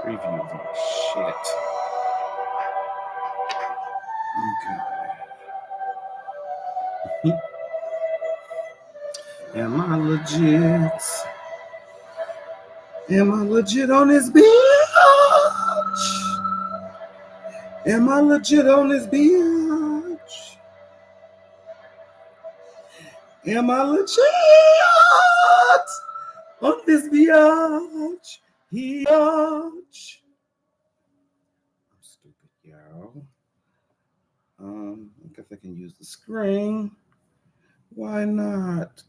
preview my shit. Okay. Am I legit? Am I legit on this bitch? Am I legit on this bitch? Am I legit on this bitch? Biatch. I'm stupid, y'all. I guess I can use the screen. Why not?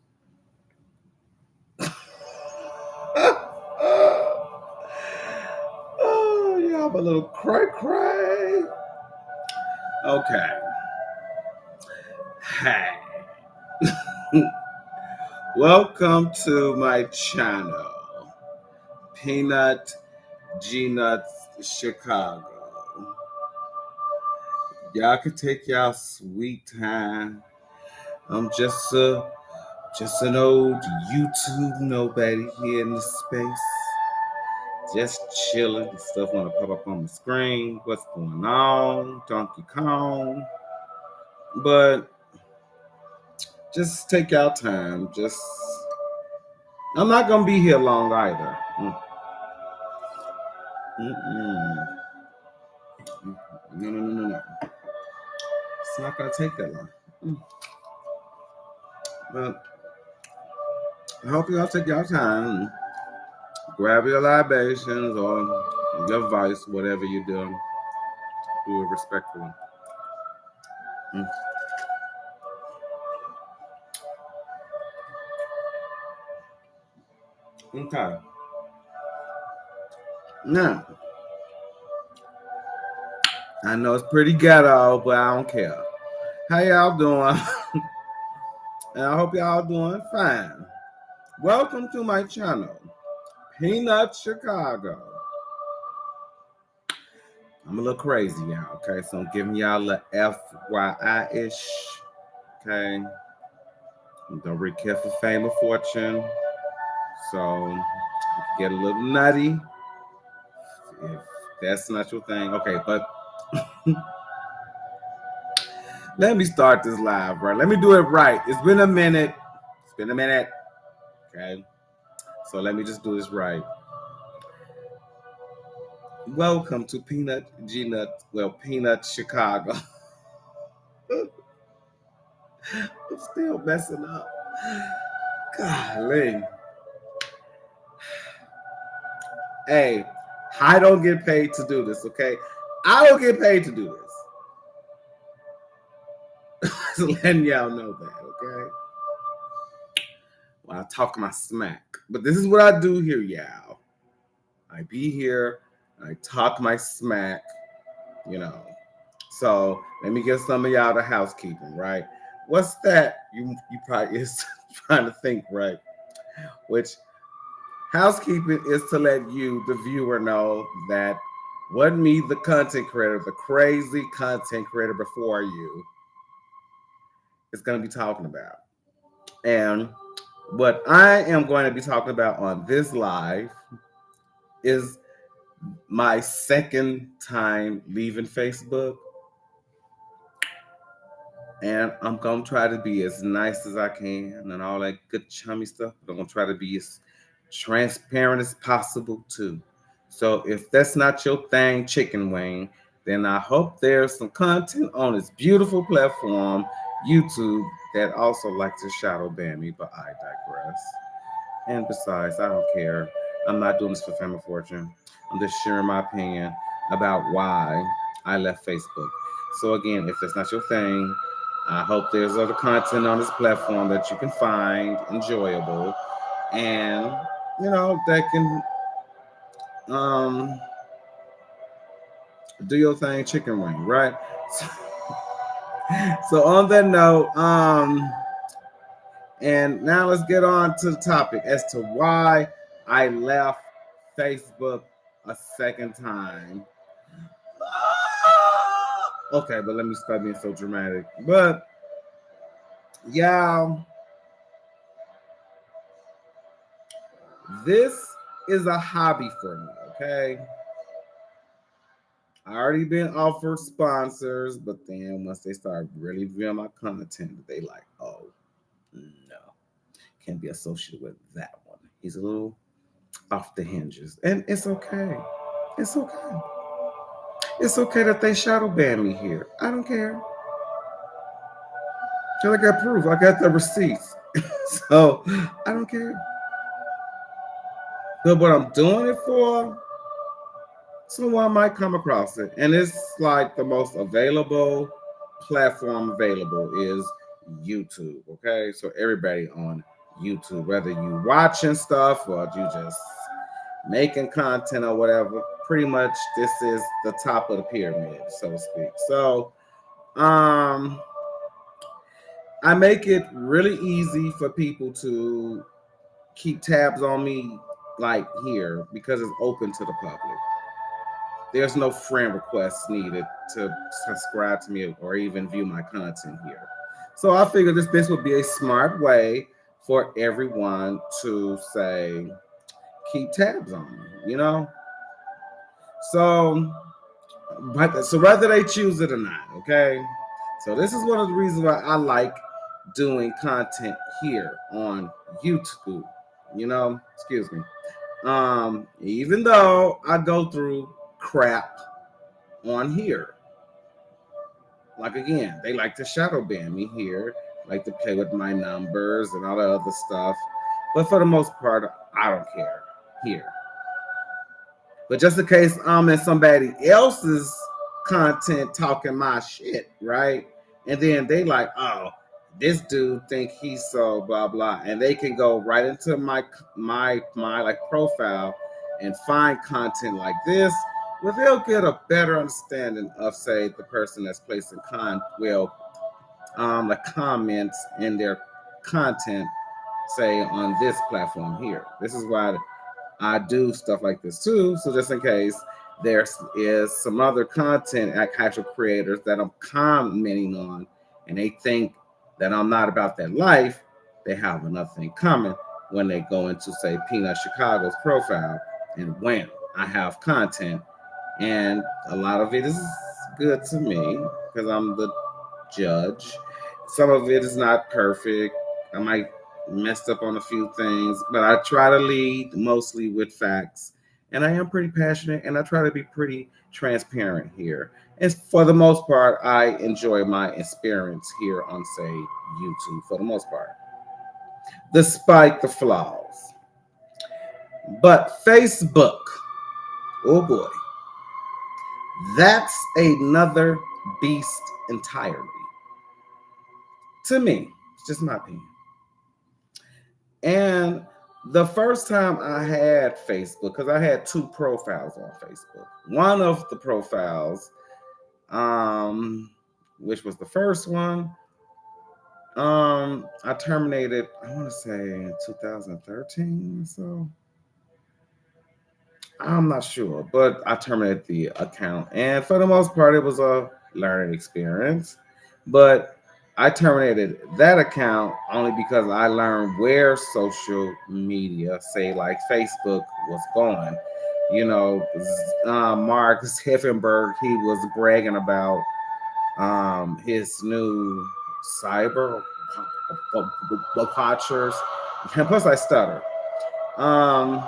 Oh, you have a little cray. Okay. Hey. Welcome to my channel, Peanut G-Nuts Chicago. Y'all can take y'all sweet time. I'm just an old YouTube nobody here in the space. Just chilling. Stuff wanna pop up on the screen. What's going on? Donkey Kong. But just take y'all time. I'm not gonna be here long either. No. It's not gonna take that long. But I hope y'all take y'all time. Grab your libations or your vice, whatever you do. Do it respectfully. Okay. Now, I know it's pretty ghetto, but I don't care. How y'all doing? And I hope y'all doing fine. Welcome to my channel, Peanut Chicago. I'm a little crazy, y'all, okay? So I'm giving y'all a FYI-ish, okay? Don't really care for fame or fortune. So get a little nutty. If that's not your thing, okay, but let me start this live, right? Let me do it right. It's been a minute. Okay? So let me just do this right. Welcome to Peanut Chicago. I'm still messing up. Golly. Hey, I don't get paid to do this, okay? I don't get paid to do this. So letting y'all know that, okay? Well, I talk my smack. But this is what I do here, y'all. I be here, I talk my smack, you know. So let me get some of y'all the housekeeping, right? What's that? You probably is trying to think, right? Which housekeeping is to let you, the viewer, know that what me, the content creator, the crazy content creator before you, is going to be talking about. And what I am going to be talking about on this live is my second time leaving Facebook. And I'm going to try to be as nice as I can and all that good chummy stuff. But I'm going to try to be as transparent as possible too. So if that's not your thing, chicken wing, then I hope there's some content on this beautiful platform, YouTube, that also likes to shadow ban me, but I digress. And besides, I don't care. I'm not doing this for fame or fortune. I'm just sharing my opinion about why I left Facebook. So again, if that's not your thing, I hope there's other content on this platform that you can find enjoyable and, you know, that can do your thing chicken wing, right? So on that note, and now let's get on to the topic as to why I left Facebook a second time. Okay, but let me stop being so dramatic. But yeah, this is a hobby for me, okay? I already been offered sponsors, but then once they start really viewing my content, they like, oh no, can't be associated with that one. He's a little off the hinges, and it's okay. It's okay. It's okay that they shadow ban me here. I don't care. Cause I got proof. I got the receipts. So I don't care. But what I'm doing it for, someone might come across it. And it's like the most available platform available is YouTube. Okay. So everybody on YouTube, whether you watching stuff or you just making content or whatever, pretty much this is the top of the pyramid, so to speak. So I make it really easy for people to keep tabs on me like here because it's open to the public. There's no friend requests needed to subscribe to me or even view my content here. So I figured this would be a smart way for everyone to say keep tabs on me, you know? So so whether they choose it or not, okay? So this is one of the reasons why I like doing content here on YouTube. You know, excuse me. Even though I go through crap on here. Like again, they like to shadow ban me here, like to play with my numbers and all that other stuff. But for the most part, I don't care here. But just in case I'm in somebody else's content talking my shit, right? And then they like, oh, this dude think he's so blah blah, and they can go right into my like profile and find content like this, where they'll get a better understanding of say the person that's placing like comments in their content, say on this platform here. This is why I do stuff like this too. So just in case there is some other content actual creators that I'm commenting on and they think that I'm not about that life, they have another thing coming when they go into say Peanut Chicago's profile and wham, I have content and a lot of it is good to me because I'm the judge. Some of it is not perfect. I might messed up on a few things, but I try to lead mostly with facts. And I am pretty passionate and I try to be pretty transparent here. And for the most part, I enjoy my experience here on, say, YouTube for the most part, despite the flaws. But Facebook, oh boy, that's another beast entirely. To me, it's just my opinion. And the first time I had Facebook, because I had two profiles on Facebook. One of the profiles, which was the first one, I terminated, I want to say in 2013 or so. I'm not sure, but I terminated the account. And for the most part, it was a learning experience. But I terminated that account only because I learned where social media, say like Facebook, was going. You know, Mark Heffenberg, he was bragging about his new cyber watchers. And plus, I stutter. Um,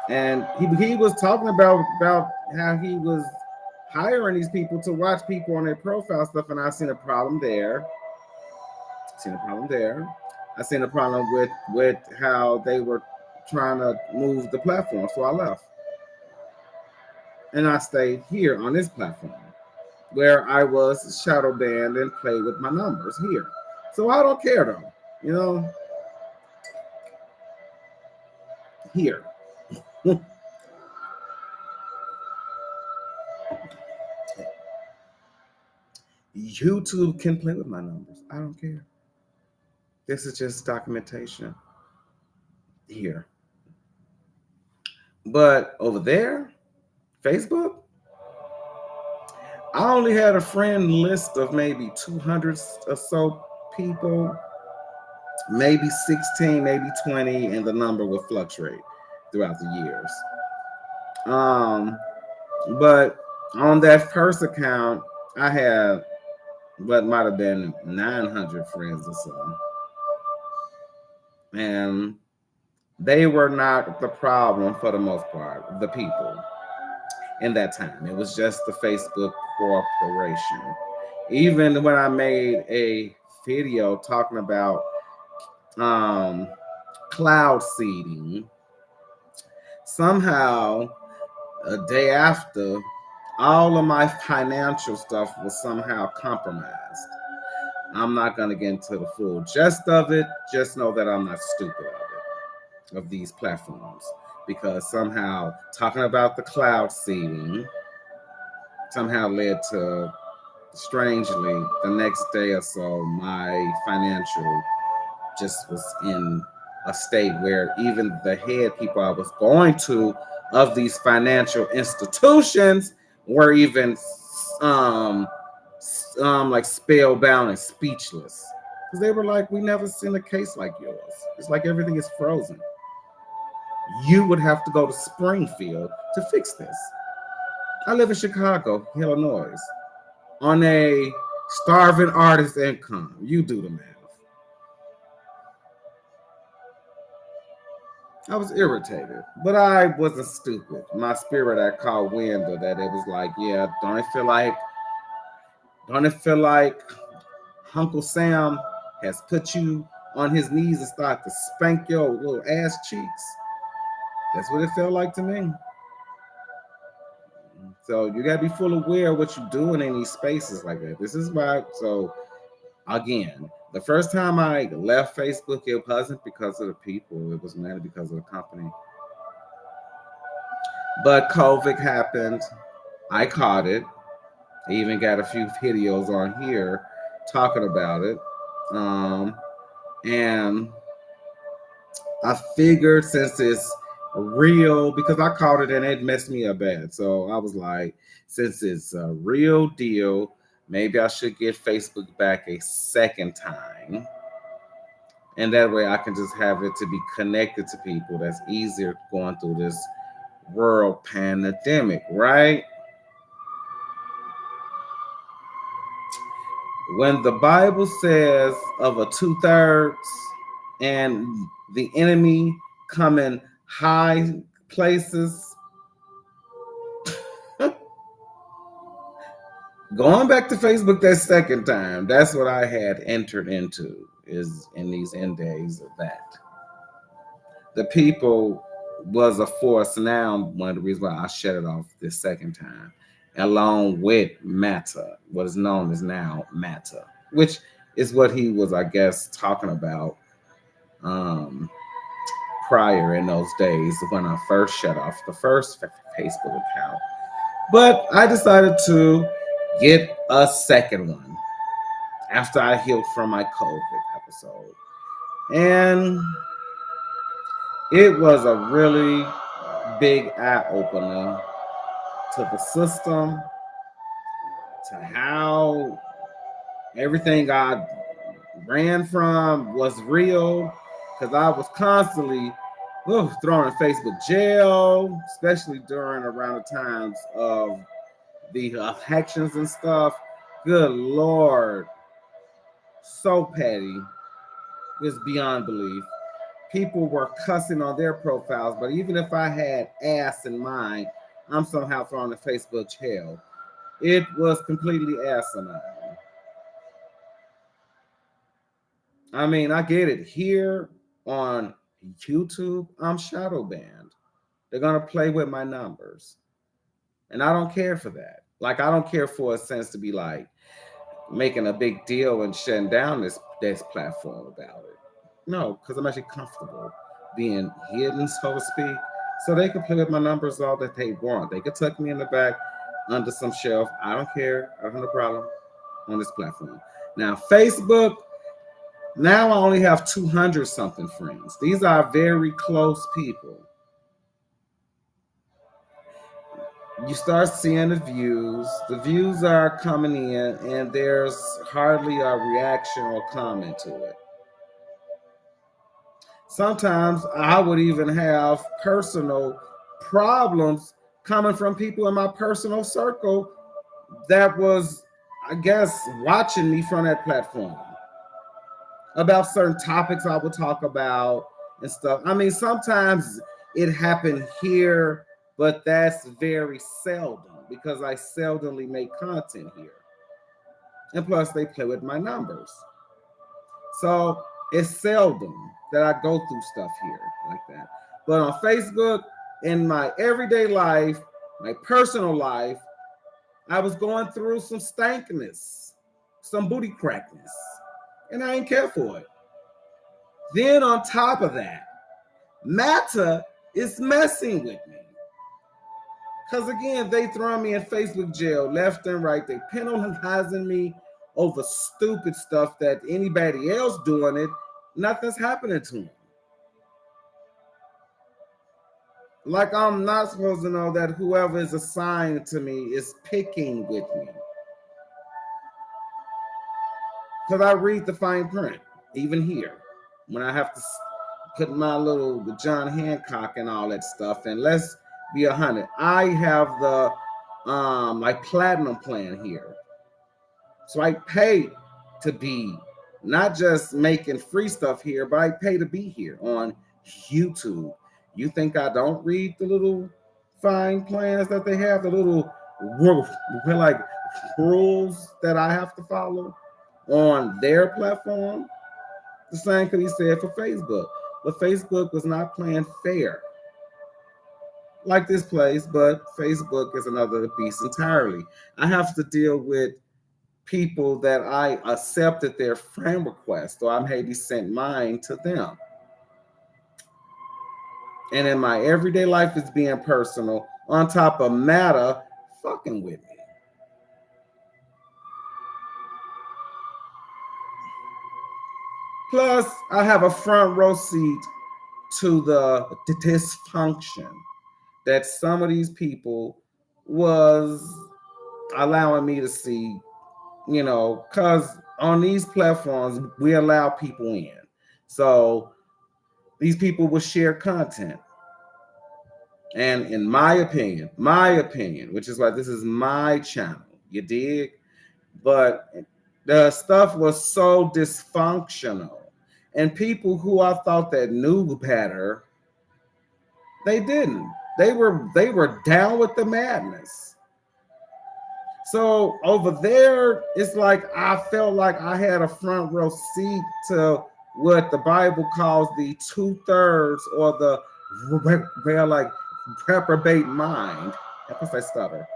and he was talking about how he was hiring these people to watch people on their profile stuff, and I seen a problem there. Seen a problem there. I seen a problem with how they were trying to move the platform, so I left and I stayed here on this platform where I was shadow banned and played with my numbers here. So I don't care though, you know. Here, YouTube can play with my numbers. I don't care. This is just documentation here. But over there, Facebook, I only had a friend list of maybe 200 or so people, maybe 16, maybe 20, and the number will fluctuate throughout the years. But On that first account, I had what might have been 900 friends or so. And they were not the problem for the most part, the people in that time. It was just the Facebook corporation. Even when I made a video talking about um, cloud seeding, somehow a day after, all of my financial stuff was somehow compromised. I'm not going to get into the full gist of it. Just know that I'm not stupid of these platforms, because somehow talking about the cloud seeding somehow led to, strangely, the next day or so, my financial just was in a state where even the head people I was going to of these financial institutions were even um, like spellbound and speechless, because they were like, "We never seen a case like yours. It's like everything is frozen. You would have to go to Springfield to fix this." I live in Chicago, Illinois, on a starving artist income. You do the math. I was irritated, but I wasn't stupid. My spirit had caught wind of that. It was like, yeah, don't it feel like Uncle Sam has put you on his knees and started to spank your little ass cheeks? That's what it felt like to me. So you gotta be full aware of what you're doing in these spaces like that. This is why. So again, the first time I left Facebook, it wasn't because of the people. It was mainly because of the company. But COVID happened. I caught it. I even got a few videos on here talking about it. Um, and I figured, since it's real, because I caught it and it messed me up bad. So I was like, since it's a real deal, maybe I should get Facebook back a second time. And that way I can just have it to be connected to people. That's easier going through this world pandemic, right? When the Bible says of a 2/3 and the enemy come in high places, going back to Facebook that second time, that's what I had entered into, is in these end days of that. The people was a force. Now, one of the reasons why I shut it off this second time, along with Mata, what is known as now Mata, which is what he was, I guess, talking about um, prior in those days when I first shut off the first Facebook account. But I decided to get a second one after I healed from my COVID episode. And it was a really big eye opener to the system, to how everything I ran from was real, because I was constantly thrown in Facebook jail, especially during around the times of the elections and stuff. Good Lord, so petty. It's beyond belief. People were cussing on their profiles, but even if I had ass in mind, I'm somehow thrown in Facebook jail. It was completely asinine. I mean, I get it. Here on YouTube, I'm shadow banned. They're gonna play with my numbers, and I don't care for that. Like, I don't care for a sense to be like making a big deal and shutting down this platform about it. No, because I'm actually comfortable being hidden, so to speak. So they can play with my numbers all that they want. They could tuck me in the back under some shelf. I don't care. I don't have no problem on this platform. Now, Facebook, now I only have 200 something friends. These are very close people. You start seeing the views. The views are coming in, and there's hardly a reaction or comment to it. Sometimes I would even have personal problems coming from people in my personal circle that was, I guess, watching me from that platform about certain topics I would talk about and stuff. I mean, sometimes it happened here, but that's very seldom because I seldomly make content here. And plus, they play with my numbers. So it's seldom that I go through stuff here like that. But on Facebook, in my everyday life, my personal life, I was going through some stankness, some booty crackness, and I ain't care for it. Then on top of that, Meta is messing with me. Because again, they throw me in Facebook jail left and right. They penalizing me over stupid stuff that anybody else doing it, nothing's happening to them. Like I'm not supposed to know that whoever is assigned to me is picking with me. Because I read the fine print, even here, when I have to put my little John Hancock and all that stuff. And let's be 100. I have the like platinum plan here. So I pay to be not just making free stuff here, but I pay to be here on YouTube. You think I don't read the little fine plans that they have, the little like rules that I have to follow on their platform? The same could be said for Facebook. But Facebook was not playing fair like this place, but Facebook is another beast entirely. I have to deal with people that I accepted their friend request, or I maybe sent mine to them. And in my everyday life is being personal, on top of Meta fucking with me. Plus, I have a front row seat to the dysfunction that some of these people was allowing me to see, because on these platforms, we allow people in. So these people will share content. And in my opinion, which is why this is my channel, you dig? But the stuff was so dysfunctional. And people who I thought that knew better, they didn't. They were down with the madness. So over there, it's like I felt like I had a front row seat to what the Bible calls the 2/3 or the like reprobate mind. Of course I stutter.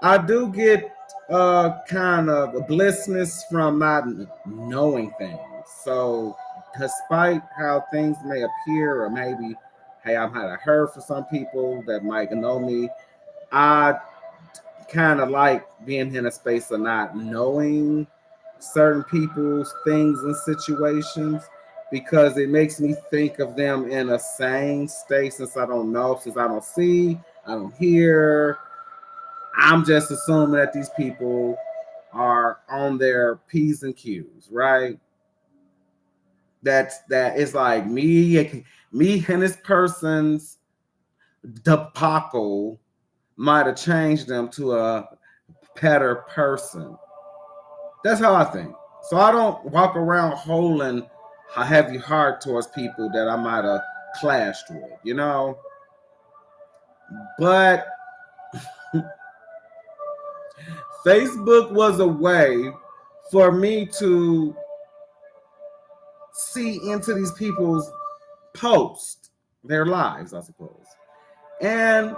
I do get kind of a blissness from not knowing things. So despite how things may appear, or maybe, hey, I might have heard for some people that might know me, I kind of like being in a space of not knowing certain people's things and situations, because it makes me think of them in a sane state. Since I don't know, since I don't see, I don't hear, I'm just assuming that these people are on their P's and Q's, right? That it's like me and this person's debacle might have changed them to a better person. That's how I think. So I don't walk around holding a heavy heart towards people that I might have clashed with, But Facebook was a way for me to see into these people's posts, their lives, I suppose. And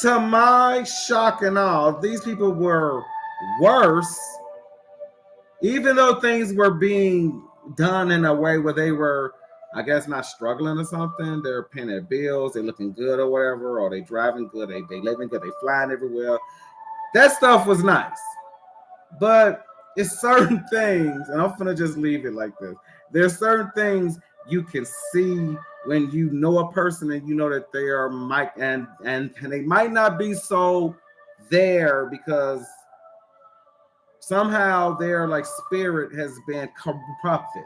to my shock and awe, these people were worse, even though things were being done in a way where they were, I guess, not struggling or something. They're paying their bills, they're looking good or whatever, or they driving good, they living good, they flying everywhere. That stuff was nice. But it's certain things, and I'm gonna just leave it like this. There's certain things you can see when you know a person and you know that they are and they might not be so there because somehow their like spirit has been corrupted.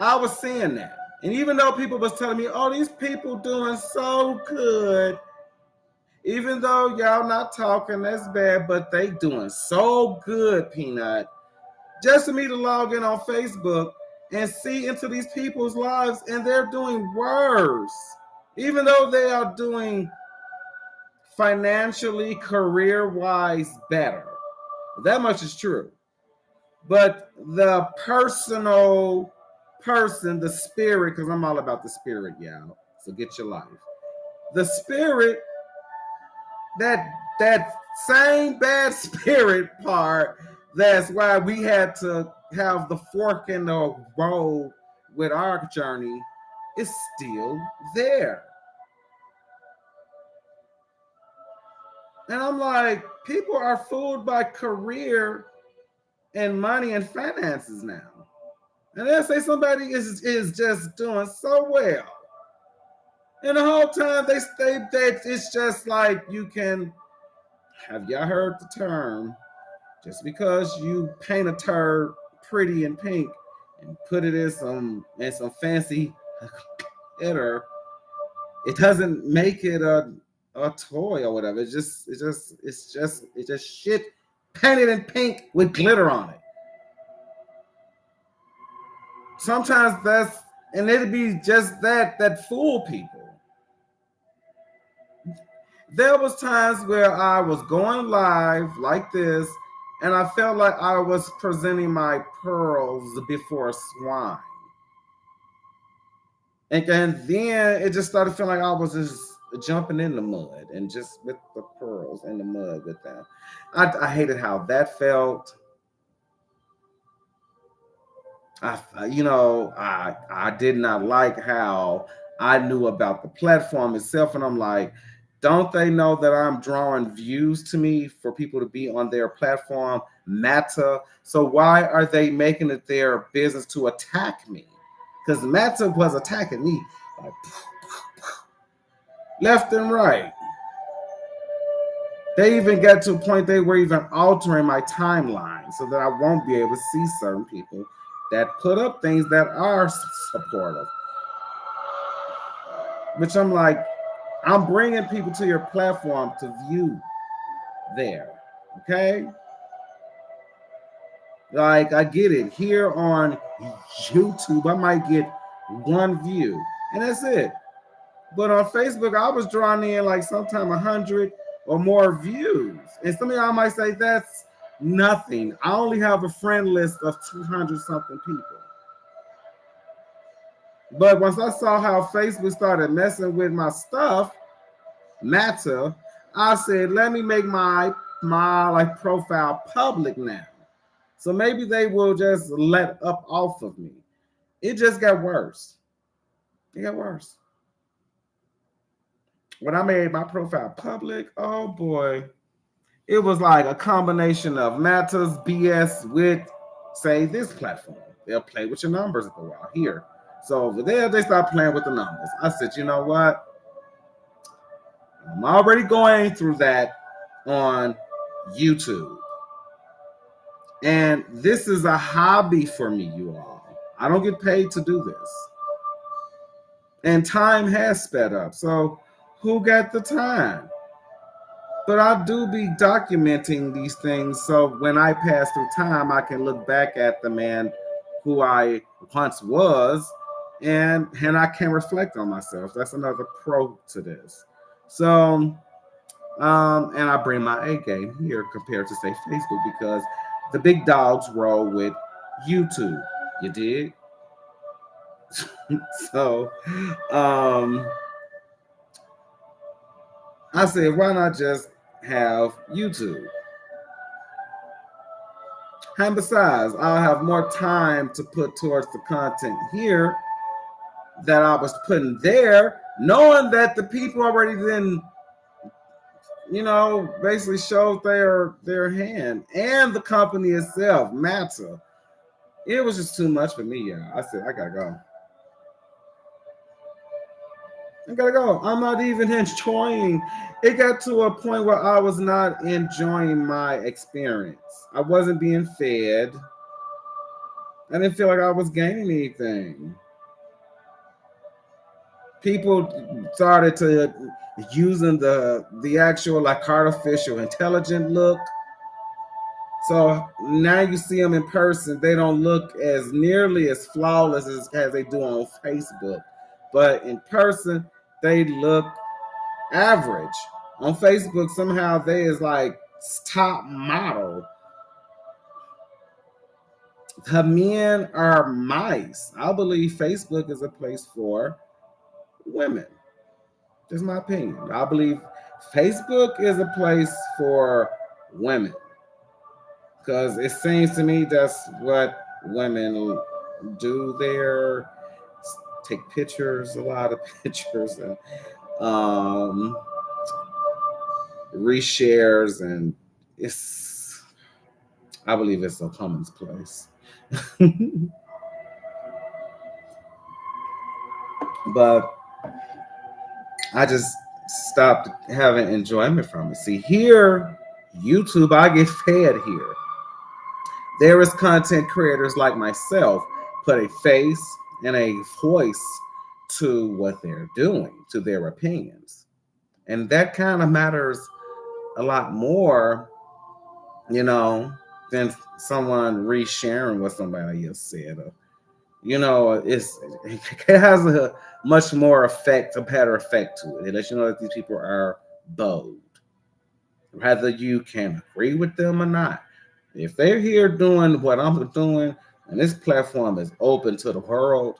I was seeing that. And even though people was telling me, oh, these people doing so good, even though y'all not talking, that's bad, but they doing so good, Peanut. Just for me to log in on Facebook and see into these people's lives, and they're doing worse. Even though they are doing financially, career-wise better. That much is true. But the personal person, the spirit, because I'm all about the spirit, y'all. So get your life. The spirit, that same bad spirit part, that's why we had to have the fork in the road with our journey, is still there. And I'm like, people are fooled by career and money and finances now. And they'll say somebody is just doing so well. And the whole time they say that it's just like you can, have y'all heard the term, just because you paint a turd pretty in pink and put it in some fancy glitter, it doesn't make it a toy or whatever. It's just shit painted in pink with glitter on it. Sometimes that's, and it'd be just that fool people. There was times where I was going live like this, and I felt like I was presenting my pearls before swine. And then it just started feeling like I was just jumping in the mud and just with the pearls in the mud with them. I hated how that felt. I did not like how I knew about the platform itself, and I'm like, don't they know that I'm drawing views to me for people to be on their platform, Meta? So why are they making it their business to attack me? Because Meta was attacking me like left and right. They even got to a point they were even altering my timeline so that I won't be able to see certain people that put up things that are supportive. Which I'm like, I'm bringing people to your platform to view there, okay? Like, I get it. Here on YouTube, I might get one view, and that's it. But on Facebook, I was drawing in like sometime 100 or more views. And some of y'all might say that's nothing. I only have a friend list of 200 something people. But once I saw how Facebook started messing with my stuff, Meta, I said, let me make my like profile public now. So maybe they will just let up off of me. It just got worse. It got worse. When I made my profile public, oh boy, it was like a combination of Meta's BS with, say, this platform. They'll play with your numbers for a while here. So over there, they start playing with the numbers. I said, you know what? I'm already going through that on YouTube. And this is a hobby for me, you all. I don't get paid to do this. And time has sped up. So who got the time? But I do be documenting these things so when I pass through time, I can look back at the man who I once was, and I can reflect on myself. That's another pro to this. So, and I bring my A game here compared to, say, Facebook, because the big dogs roll with YouTube. You dig? So, I said, why not just have YouTube? And besides, I'll have more time to put towards the content here that I was putting there, knowing that the people already then, basically showed their hand, and the company itself, Meta. It was just too much for me, y'all. I said, I gotta go. I'm not even enjoying. It got to a point where I was not enjoying my experience. I wasn't being fed. I didn't feel like I was gaining anything. People started to using the actual like artificial intelligent look. So now you see them in person, they don't look as nearly as flawless as they do on Facebook. But in person, they look average. On Facebook, somehow they is like top model. The men are mice. I believe Facebook is a place for women. That's my opinion. I believe Facebook is a place for women because it seems to me that's what women do there. Take pictures, a lot of pictures, and um, reshares, and it's. I believe it's a woman's place. But I just stopped having enjoyment from it. See, here, YouTube, I get fed here. There is content creators like myself put a face and a voice to what they're doing, to their opinions. And that kind of matters a lot more, you know, than someone resharing what somebody else said. Or, it has a much more effect, a better effect to it. It lets you know that these people are bold, whether you can agree with them or not. If they're here doing what I'm doing, and this platform is open to the world,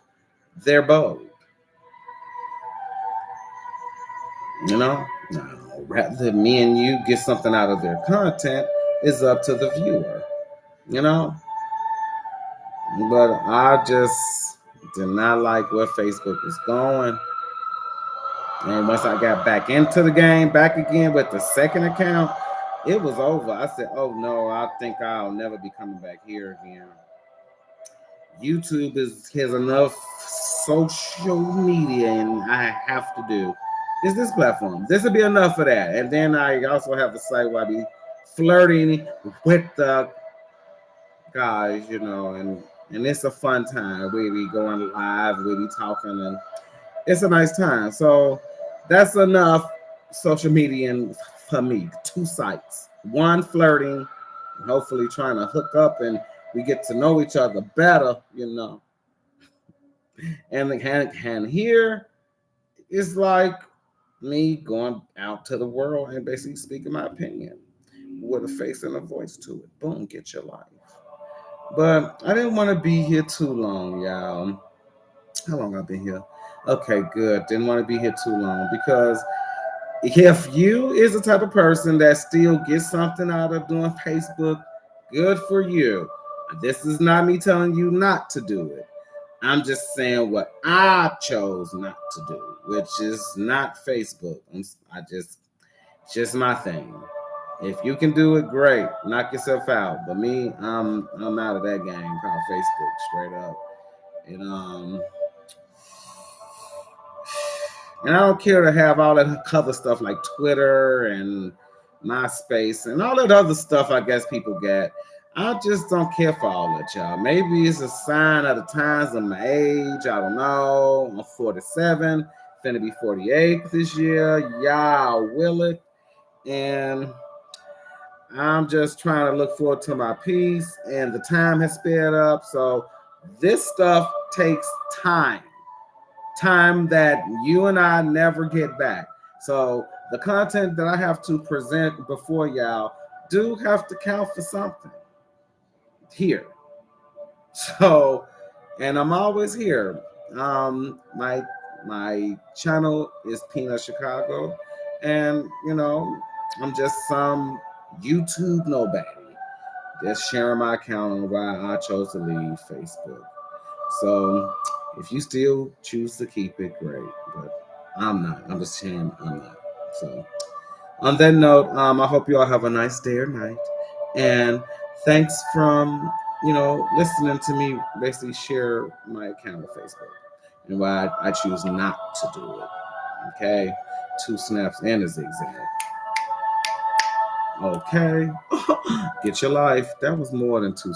they're bold. Now, rather me and you get something out of their content is up to the viewer. You know, but I just did not like where Facebook was going. And once I got back into the game, back again with the second account, it was over. I said, oh no, I think I'll never be coming back here again. YouTube has enough social media, and I have to do is this platform. This will be enough of that. And then I also have a site where I be flirting with the guys, and it's a fun time. We be going live, we be talking, and it's a nice time. So that's enough social media for me. 2 sites. One flirting, and hopefully trying to hook up and we get to know each other better. And here is like me going out to the world and basically speaking my opinion with a face and a voice to it. Boom, get your life. But I didn't want to be here too long, y'all. How long I've been here? Okay, good. Didn't want to be here too long because if you is the type of person that still gets something out of doing Facebook, good for you. This is not me telling you not to do it. I'm just saying what I chose not to do, which is not Facebook. It's just my thing. If you can do it, great. Knock yourself out. But me, I'm out of that game called Facebook, straight up. And and I don't care to have all that other stuff like Twitter and MySpace and all that other stuff I guess people get. I just don't care for all that, y'all. Maybe it's a sign of the times of my age. I don't know. I'm 47, finna be 48 this year. Y'all will it. And I'm just trying to look forward to my peace, and the time has sped up. So this stuff takes time that you and I never get back. So the content that I have to present before y'all do have to count for something here. So, and I'm always here. My channel is Peanut Chicago, and I'm just some YouTube nobody. Just sharing my account on why I chose to leave Facebook. So if you still choose to keep it, great. But I'm not. I'm just saying I'm not. So on that note, I hope you all have a nice day or night. And thanks from, listening to me basically share my account on Facebook and why I choose not to do it. Okay. 2 snaps and a zigzag. Okay. Get your life. That was more than 2